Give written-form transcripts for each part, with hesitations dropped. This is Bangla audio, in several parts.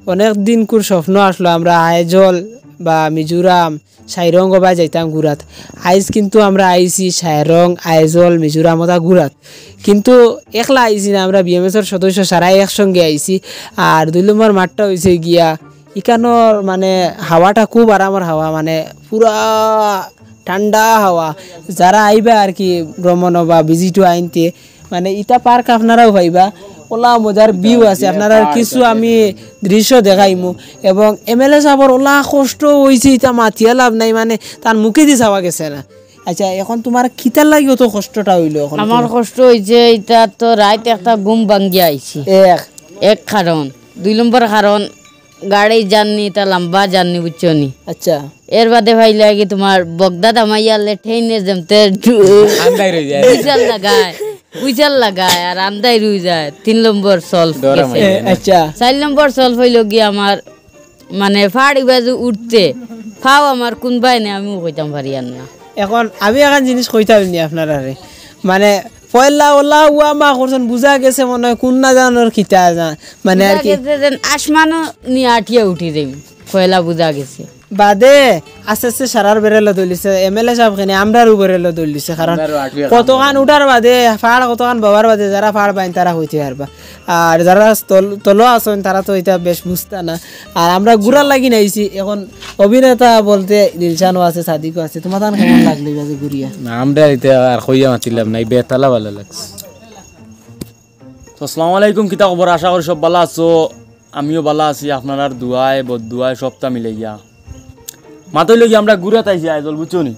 অনেক দিন কুর স্বপ্ন আসলো আমরা আইজল বা মিজোরাম সাইরং বা যাইতাম ঘুরাত। আইজ কিন্তু আমরা আইছি সাইরং আইজল মিজোরাম ওটা ঘুরাত, কিন্তু একলা আইছি না, আমরা বিএমএসের সদস্য সারাই একসঙ্গে আইছি। আর 2 নম্বর মাঠটা হয়েছে গিয়া ইকানোর মানে হাওয়াটা খুব আরামের হাওয়া, মানে পুরা ঠান্ডা হাওয়া। যারা আইবা আর কি ভ্রমণ বা ভিজিটও আইনতে, মানে ইটা পার্ক আপনারাও পাইবা, ওলা মজার ভিউ আছে। আপনারা কিছু আমি দৃশ্য দেখাইমু। এবং এমএলএ সাহেবর ওলা কষ্ট হয়েছে, এটা মাথিয়া লাভ নাই, মানে তার মুখে দিয়ে চাওয়া গেছে না। আচ্ছা, এখন তোমার খিতার লাগিও তো কষ্টটা হইলো। এখন আমার কষ্ট হয়েছে এটা তো রাত একটা ঘুম ভাঙ্গিয়া আইছি। এক কারণ, 2 নম্বর কারণ গাড়ি জার্নি, এটা লম্বা জার্নি বুঝছো নি। আচ্ছা, এর বাদে ভাই লাগে তোমার বগদাদ আমাইয়ালে ঠেইনে জমতে উইজাল লাগায় আর আন্দাই রুই যায়। 3 নম্বর সলভ। আচ্ছা, 4 নম্বর সলভ হইল গিয়ে আমার মানে ফাড়ি বাজু উঠতে ফাও আমার কোনবাই নেই, আমিও কইতাম পারি আর না। এখন আমি এখন জিনিস কইতাম নি আপনারা, মানে পয়লা ওলা উয়া মা করছেন বুঝা গেছে মনে হয় কোন না জানোর খিতা মানে আর কি আসমানও নিয়ে আটিয়া উঠি যাই পয়লা বুঝা গেছে। বাদে আস্তে আস্তে সারার বেরেলো দলিছে এমএলএ সাহেব খানি আমরারও বেরেলো দলিছে, কারণ কতখান উঠার বাদে ফাড় কতখান বাবার বাদে যারা ফাড় পাইন তারা হইতে পারবা, আর যারা তলো আসেন তারা তো এটা বেশ বুঝতা না। আর আমরা ঘুরার লাগি নাইছি। এখন অভিনেতা বলতে দিলশানও আছে, সাদিকও আছে। তোমার কেমন লাগলো বাজে ঘুরিয়া? না আমরা এটা আর কইয়া মাতিলাম নাই, বেতালা ভালো লাগছে। তো আসসালামু আলাইকুম, কিতা খবর? আশা করি সব ভালো আছো, আমিও ভালো আছি। আপনার দুয়ায় বদুয়ায় সবটা মিলে গিয়া মাতই লগি আমরা ঘুরে তাইছি আইজল বুঝছো নি।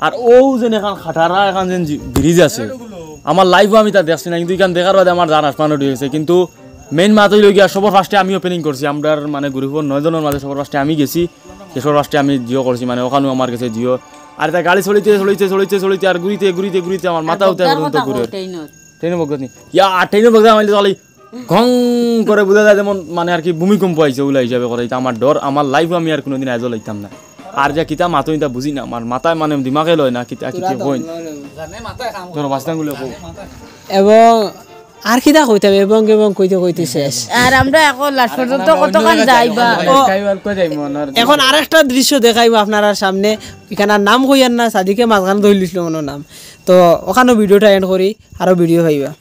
আর ও যেন এখন খাটারা এখন যেন ব্রিজ আছে, আমার লাইভও আমি তা দেখছি না, কিন্তু এখান দেখার বাদে আমার জান আসমান উঠে গেছে। কিন্তু মেইন মাতই লগিয়া সবার ফার্স্টে আমি ওপেনিং করছি। আমরা মানে গ্রুপের 9 জনের মাঝে সবার ফার্স্টে আমি গেছি, সবার ফার্স্টে আমি জিও করছি, মানে ওখানেও আমার কাছে জিও। আর এটা গাড়ি চলিতে চলিতে চলিতে চলিতে আর ঘুরিতে ঘুরিতে ঘুরিতে আমার মাথা উঠে পর্যন্ত ঘুরে ট্রেনে বগত নি ট্রেনে বগত আমি চলি ঘং করে বোঝা যায় যেমন মানে আর কি ভূমিকম্প আইছে ওলা হিসাবে করে। এটা আমার ডর, আমার লাইফও আমি আর কোনোদিন আইজল লইতাম না। আর যা কিতা মাতো এটা বুঝি না, আমার মাথায় মানে দিমাগে লয় না কিতা কিতা হই তোর বাস্তাগুলো। এবং আর কিতা কইতে হবে এবং এবং কইতে কইতে শেষ। আর আমরা এখন লাস্ট পর্যন্ত কতক্ষণ যাইবা। এখন আরেকটা দৃশ্য দেখাইবো আপনারা সামনে। এখানে নাম কইয়ার না, সাদিকে মাঝখানে ধরে লিখলো নাম। তো ওখানেও ভিডিওটা এন্ড করি, আরো ভিডিও পাইবা।